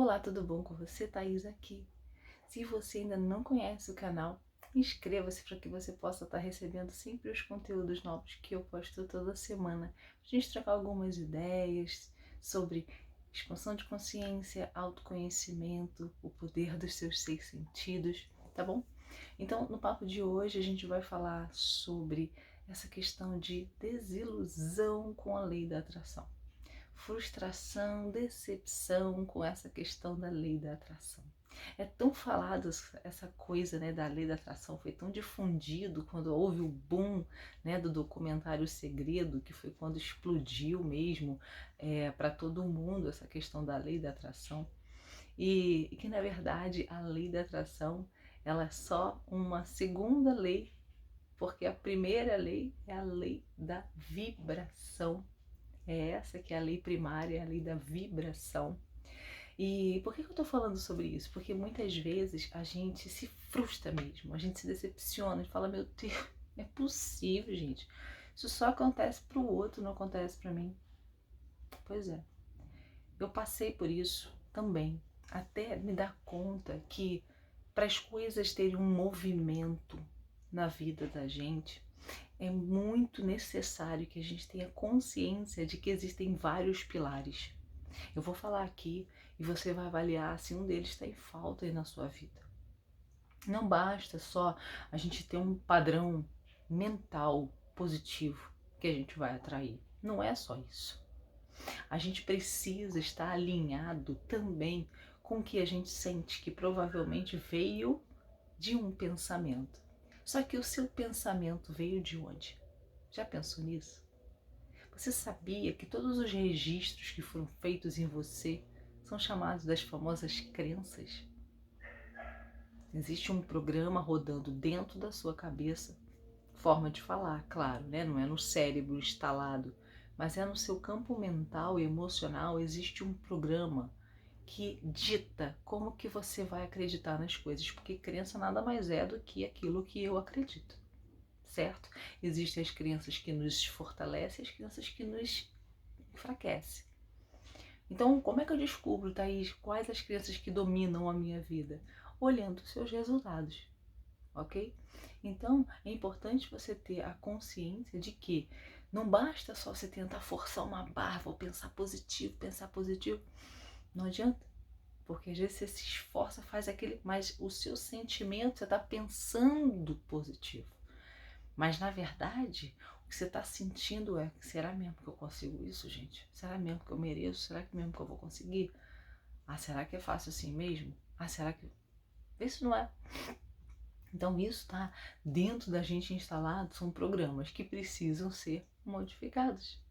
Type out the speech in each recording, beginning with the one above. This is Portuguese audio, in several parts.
Olá, tudo bom com você? Thaís aqui. Se você ainda não conhece o canal, inscreva-se para que você possa estar recebendo sempre os conteúdos novos que eu posto toda semana. A gente trocar algumas ideias sobre expansão de consciência, autoconhecimento, o poder dos seus 6 sentidos, tá bom? Então, no papo de hoje a gente vai falar sobre essa questão de desilusão com a lei da atração. Frustração, decepção com essa questão da lei da atração. É tão falado essa coisa, né, da lei da atração, foi tão difundido quando houve o boom, né, do documentário O Segredo, que foi quando explodiu mesmo para todo mundo essa questão da lei da atração. E que na verdade a lei da atração ela é só uma segunda lei, porque a primeira lei é a lei da vibração. É essa que é a lei primária, a lei da vibração. E por que eu tô falando sobre isso? Porque muitas vezes a gente se frustra mesmo, a gente se decepciona, a gente fala, meu Deus, não é possível, gente. Isso só acontece pro outro, não acontece pra mim. Pois é, eu passei por isso também, até me dar conta que para as coisas terem um movimento na vida da gente, é muito necessário que a gente tenha consciência de que existem vários pilares. Eu vou falar aqui e você vai avaliar se um deles está em falta aí na sua vida. Não basta só a gente ter um padrão mental positivo que a gente vai atrair. Não é só isso. A gente precisa estar alinhado também com o que a gente sente, que provavelmente veio de um pensamento. Só que o seu pensamento veio de onde? Já pensou nisso? Você sabia que todos os registros que foram feitos em você são chamados das famosas crenças? Existe um programa rodando dentro da sua cabeça, forma de falar, claro, né? Não é no cérebro instalado, mas é no seu campo mental e emocional. Existe um programa que dita como que você vai acreditar nas coisas, porque crença nada mais é do que aquilo que eu acredito. Certo? Existem as crenças que nos fortalecem e as crenças que nos enfraquecem. Então, como é que eu descubro, Thaís, quais as crenças que dominam a minha vida? Olhando os seus resultados, ok? Então, é importante você ter a consciência de que não basta só você tentar forçar uma barra, vou pensar positivo, pensar positivo. Não adianta, porque às vezes você se esforça, faz aquele, mas o seu sentimento, você está pensando positivo. Mas na verdade, o que você está sentindo é: será mesmo que eu consigo isso, gente? Será mesmo que eu mereço? Será que mesmo que eu vou conseguir? Ah, será que é fácil assim mesmo? Ah, será que... Isso não é. Então isso está dentro da gente instalado, são programas que precisam ser modificados.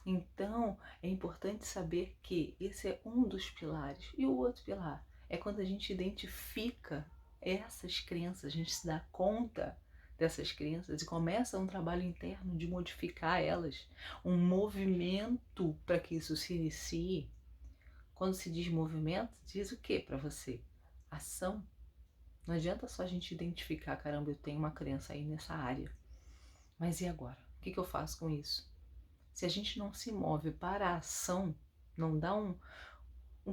Então é importante saber que esse é um dos pilares. E o outro pilar é quando a gente identifica essas crenças, a gente se dá conta dessas crenças e começa um trabalho interno de modificar elas, um movimento para que isso se inicie. Quando se diz movimento, diz o que para você? Ação. Não adianta só a gente identificar, caramba, eu tenho uma crença aí nessa área. Mas e agora? O que eu faço com isso? Se a gente não se move para a ação, não dá um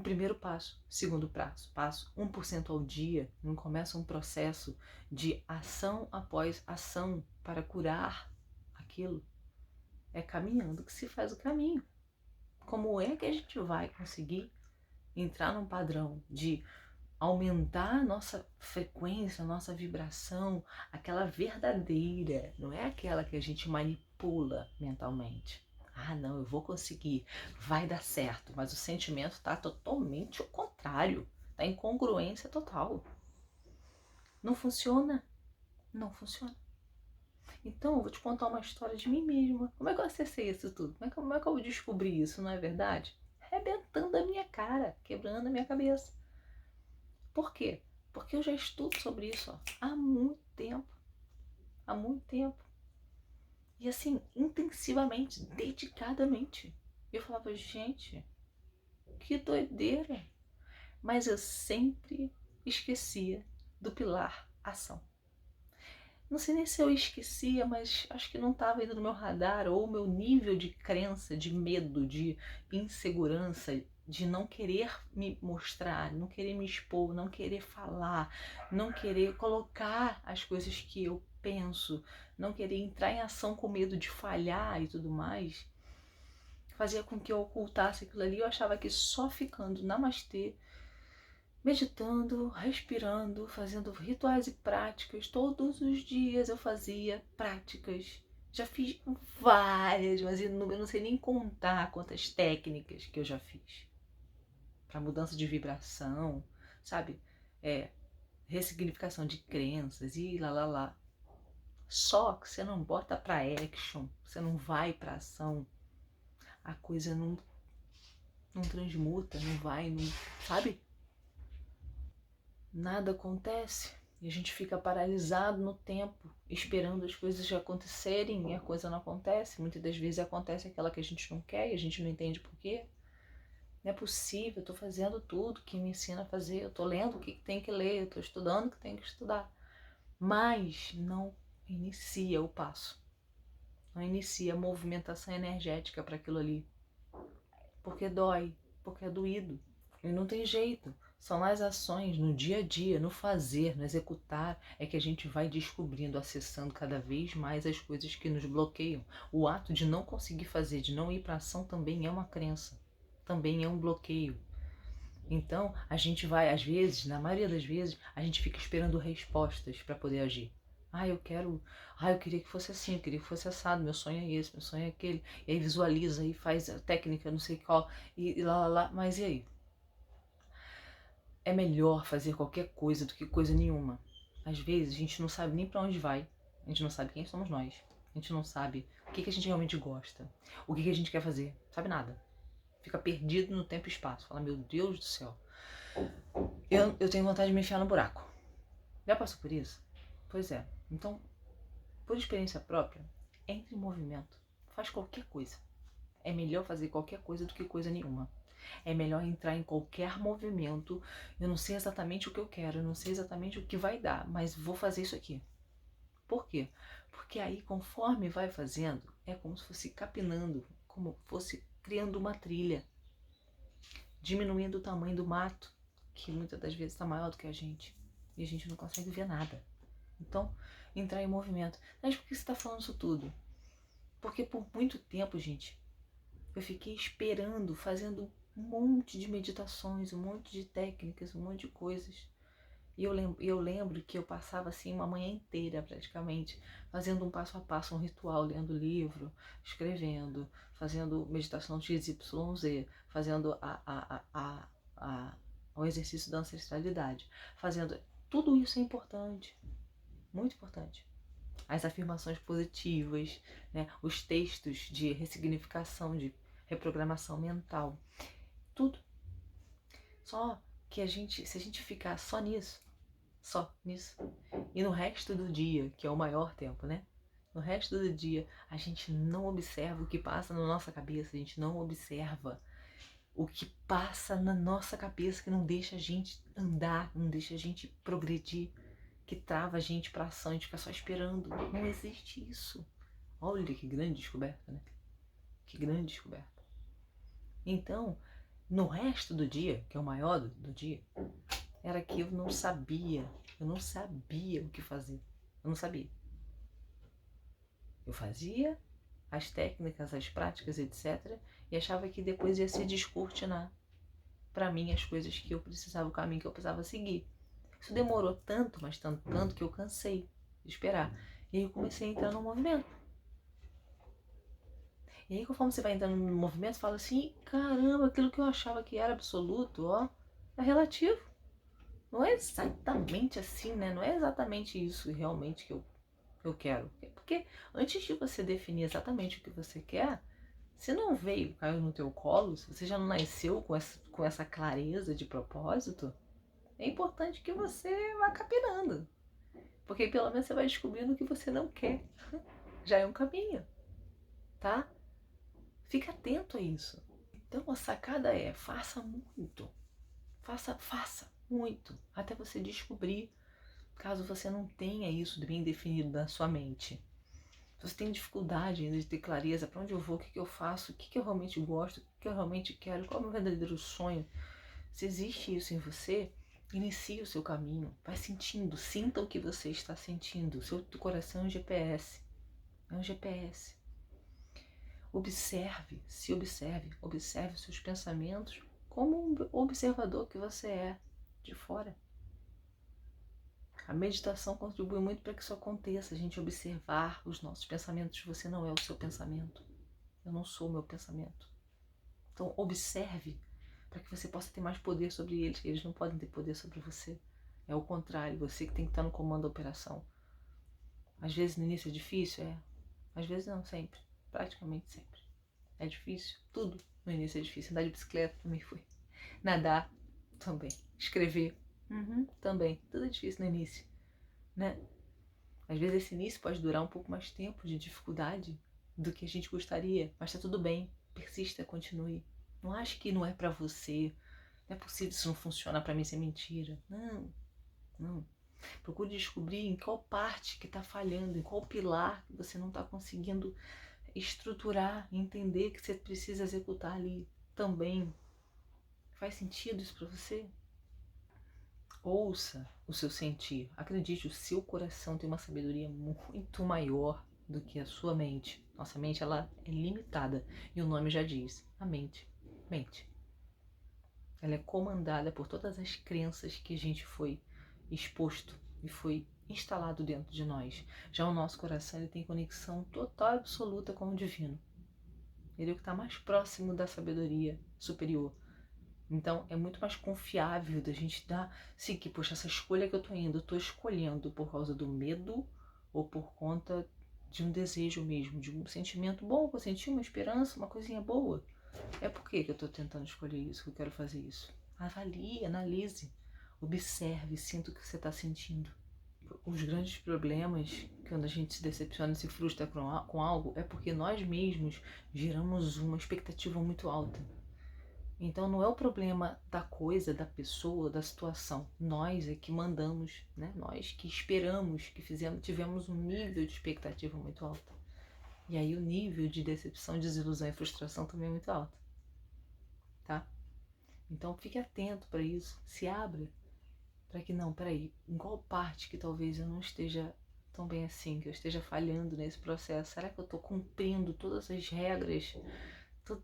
primeiro passo, segundo passo 1% ao dia, não começa um processo de ação após ação para curar aquilo, é caminhando que se faz o caminho. Como é que a gente vai conseguir entrar num padrão de aumentar a nossa frequência, a nossa vibração, aquela verdadeira, não é aquela que a gente manipula mentalmente. Ah, não, eu vou conseguir, vai dar certo, mas o sentimento está totalmente o contrário, está em congruência total. Não funciona, não funciona. Então, eu vou te contar uma história de mim mesma. Como é que eu acessei isso tudo? Como é que eu descobri isso, não é verdade? Arrebentando a minha cara, quebrando a minha cabeça. Por quê? Porque eu já estudo sobre isso há muito tempo. Há muito tempo. E assim, intensivamente, dedicadamente. Eu falava, gente, que doideira. Mas eu sempre esquecia do pilar ação. Não sei nem se eu esquecia, mas acho que não estava ainda no meu radar, ou o meu nível de crença, de medo, de insegurança, de não querer me mostrar, não querer me expor, não querer falar, não querer colocar as coisas que eu penso, não querer entrar em ação com medo de falhar e tudo mais, fazia com que eu ocultasse aquilo ali. Eu achava que só ficando namastê, meditando, respirando, fazendo rituais e práticas, todos os dias eu fazia práticas. Já fiz várias, mas eu não sei nem contar quantas técnicas que eu já fiz. Para mudança de vibração, sabe? Ressignificação de crenças e lá. Só que você não bota para action, você não vai para ação, a coisa não transmuta, não vai, não, sabe? Nada acontece e a gente fica paralisado no tempo, esperando as coisas acontecerem e a coisa não acontece. Muitas das vezes acontece aquela que a gente não quer e a gente não entende por quê. Não é possível, eu tô fazendo tudo que me ensina a fazer, eu tô lendo o que tem que ler, eu tô estudando o que tem que estudar, mas não inicia o passo, não inicia a movimentação energética para aquilo ali, porque dói, porque é doído, e não tem jeito. São as ações no dia a dia, no fazer, no executar, é que a gente vai descobrindo, acessando cada vez mais as coisas que nos bloqueiam. O ato de não conseguir fazer, de não ir para ação também é uma crença, também é um bloqueio. Então, a gente vai, às vezes, na maioria das vezes, a gente fica esperando respostas para poder agir. Eu queria que fosse assim, eu queria que fosse assado, meu sonho é esse, meu sonho é aquele. E aí visualiza e faz a técnica, não sei qual, e lá, mas e aí? É melhor fazer qualquer coisa do que coisa nenhuma. Às vezes, a gente não sabe nem para onde vai, a gente não sabe quem somos nós, a gente não sabe o que a gente realmente gosta, o que a gente quer fazer, sabe nada. Fica perdido no tempo e espaço. Fala, meu Deus do céu. Eu tenho vontade de me enfiar no buraco. Já passou por isso? Pois é. Então, por experiência própria, entre em movimento. Faz qualquer coisa. É melhor fazer qualquer coisa do que coisa nenhuma. É melhor entrar em qualquer movimento. Eu não sei exatamente o que eu quero, eu não sei exatamente o que vai dar, mas vou fazer isso aqui. Por quê? Porque aí, conforme vai fazendo, é como se fosse capinando, como fosse criando uma trilha, diminuindo o tamanho do mato, que muitas das vezes está maior do que a gente, e a gente não consegue ver nada. Então, entrar em movimento. Mas por que você está falando isso tudo? Porque por muito tempo, gente, eu fiquei esperando, fazendo um monte de meditações, um monte de técnicas, um monte de coisas. E eu lembro que eu passava assim uma manhã inteira praticamente, fazendo um passo a passo, um ritual, lendo livro, escrevendo, fazendo meditação XYZ, fazendo o exercício da ancestralidade, fazendo. Tudo isso é importante, muito importante. As afirmações positivas, né? Os textos de ressignificação, de reprogramação mental, tudo. Só que se a gente ficar só nisso, e no resto do dia, que é o maior tempo, né? No resto do dia, a gente não observa o que passa na nossa cabeça, a gente não observa o que passa na nossa cabeça que não deixa a gente andar, não deixa a gente progredir, que trava a gente para ação, a gente fica só esperando. Não existe isso. Olha que grande descoberta, né? Que grande descoberta. Então, no resto do dia, que é o maior do dia, era que eu não sabia o que fazer. Eu não sabia. Eu fazia as técnicas, as práticas, etc. E achava que depois ia se descortinar para mim as coisas que eu precisava, o caminho que eu precisava seguir. Isso demorou tanto, mas tanto que eu cansei de esperar. E aí eu comecei a entrar no movimento. E aí conforme você vai entrando no movimento, você fala assim, caramba, aquilo que eu achava que era absoluto, ó, é relativo. Não é exatamente assim, né? Não é exatamente isso realmente que eu quero. Porque antes de você definir exatamente o que você quer, se não veio, caiu no teu colo, se você já não nasceu com essa clareza de propósito, é importante que você vá capinando. Porque pelo menos você vai descobrindo o que você não quer. Já é um caminho, tá? Fica atento a isso. Então a sacada é, faça muito. Faça muito. Até você descobrir, caso você não tenha isso bem definido na sua mente. Se você tem dificuldade ainda de ter clareza para onde eu vou, o que eu faço, o que eu realmente gosto, o que eu realmente quero, qual é o meu verdadeiro sonho. Se existe isso em você, inicie o seu caminho. Vai sentindo, sinta o que você está sentindo. O seu coração é um GPS. É um GPS. Observe, se observe, observe os seus pensamentos como um observador que você é de fora. A meditação contribui muito para que isso aconteça, a gente observar os nossos pensamentos. Você não é o seu pensamento. Eu não sou o meu pensamento. Então observe para que você possa ter mais poder sobre eles. Eles não podem ter poder sobre você. É o contrário, você que tem que estar no comando da operação. Às vezes no início é difícil, às vezes não, sempre. Praticamente sempre. É difícil, tudo no início é difícil. Andar de bicicleta também foi. Nadar também. Escrever também. Tudo é difícil no início, né? Às vezes esse início pode durar um pouco mais tempo de dificuldade do que a gente gostaria, mas tá tudo bem. Persista, continue. Não ache que não é pra você. Não é possível, isso não funciona pra mim, isso é mentira. Não, não. Procure descobrir em qual parte que tá falhando, em qual pilar que você não tá conseguindo estruturar, entender que você precisa executar ali também. Faz sentido isso pra você? Ouça o seu sentir. Acredite, o seu coração tem uma sabedoria muito maior do que a sua mente. Nossa mente, ela é limitada. E o nome já diz, a mente. Mente. Ela é comandada por todas as crenças que a gente foi exposto e foi instalado dentro de nós. Já o nosso coração, ele tem conexão total e absoluta com o divino. Ele é o que está mais próximo da sabedoria superior. Então é muito mais confiável da gente dar, sim, que poxa, essa escolha que eu tô indo, eu tô escolhendo por causa do medo ou por conta de um desejo mesmo, de um sentimento bom, que eu senti uma esperança, uma coisinha boa. É por que eu tô tentando escolher isso, que eu quero fazer isso? Avalie, analise, observe, sinta o que você está sentindo. Os grandes problemas, quando a gente se decepciona e se frustra com algo, é porque nós mesmos geramos uma expectativa muito alta. Então não é o problema da coisa, da pessoa, da situação. Nós é que mandamos, né? Nós que esperamos, que tivemos um nível de expectativa muito alto. E aí o nível de decepção, desilusão e frustração também é muito alto. Tá? Então fique atento para isso, se abra para que não, peraí, em qual parte que talvez eu não esteja tão bem assim, que eu esteja falhando nesse processo? Será que eu estou cumprindo todas as regras?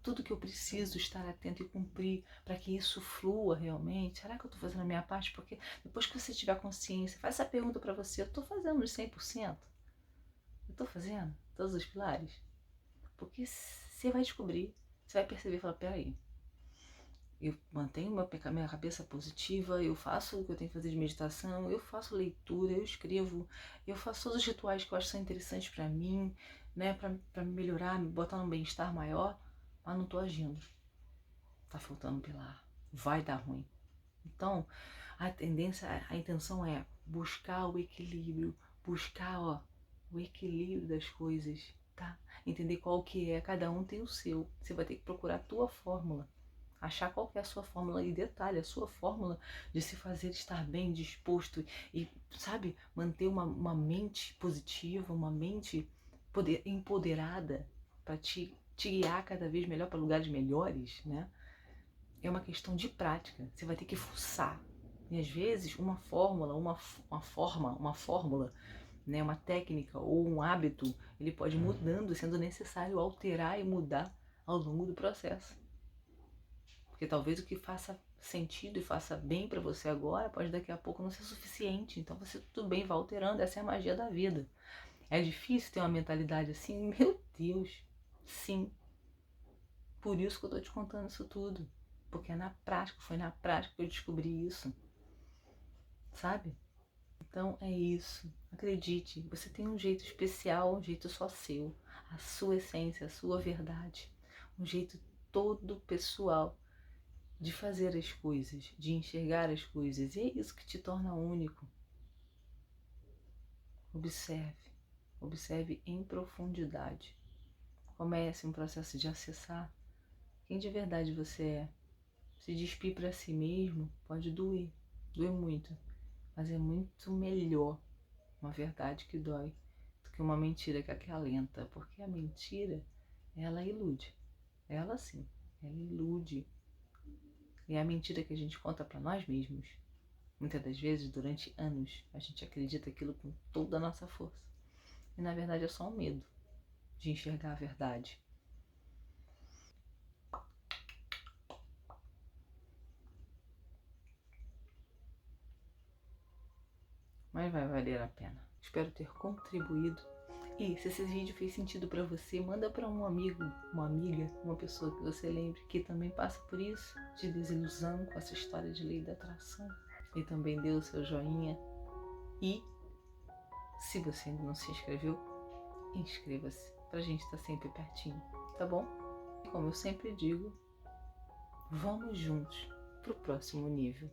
Tudo que eu preciso estar atento e cumprir para que isso flua realmente? Será que eu estou fazendo a minha parte? Porque depois que você tiver consciência, faz essa pergunta para você: eu estou fazendo os 100%? Eu estou fazendo todos os pilares? Porque você vai descobrir, você vai perceber e falar: peraí, eu mantenho minha cabeça positiva, eu faço o que eu tenho que fazer de meditação, eu faço leitura, eu escrevo, eu faço todos os rituais que eu acho que são interessantes para mim, né, para me melhorar, me botar num bem-estar maior, mas não estou agindo. Tá faltando um pilar, vai dar ruim. Então, a tendência, a intenção é buscar o equilíbrio, buscar o equilíbrio das coisas, tá? Entender qual que é, cada um tem o seu. Você vai ter que procurar a tua fórmula, achar qual que é a sua fórmula e detalhe, a sua fórmula de se fazer estar bem, disposto e, sabe, manter uma mente positiva, uma mente empoderada para te guiar cada vez melhor para lugares melhores, né? É uma questão de prática. Você vai ter que fuçar. E às vezes uma fórmula, uma fórmula, né, uma técnica ou um hábito, ele pode ir mudando, sendo necessário alterar e mudar ao longo do processo. Porque talvez o que faça sentido e faça bem para você agora pode daqui a pouco não ser suficiente. Então você tudo bem, vai alterando. Essa é a magia da vida. É difícil ter uma mentalidade assim? Meu Deus, sim. Por isso que eu tô te contando isso tudo. Porque é na prática, foi na prática que eu descobri isso. Sabe? Então é isso. Acredite, você tem um jeito especial, um jeito só seu. A sua essência, a sua verdade. Um jeito todo pessoal de fazer as coisas, de enxergar as coisas. E é isso que te torna único. Observe. Observe em profundidade. Comece um processo de acessar quem de verdade você é. Se despir para si mesmo pode doer muito, mas é muito melhor uma verdade que dói do que uma mentira que acalenta, porque a mentira, ela ilude. Ela sim, ela ilude. E é a mentira que a gente conta para nós mesmos. Muitas das vezes, durante anos, a gente acredita aquilo com toda a nossa força. E na verdade é só um medo de enxergar a verdade. Mas vai valer a pena. Espero ter contribuído. E se esse vídeo fez sentido para você, manda para um amigo, uma amiga, uma pessoa que você lembre que também passa por isso, de desilusão com essa história de lei da atração. E também dê o seu joinha. E se você ainda não se inscreveu, inscreva-se pra gente estar sempre pertinho, tá bom? E como eu sempre digo, vamos juntos pro próximo nível.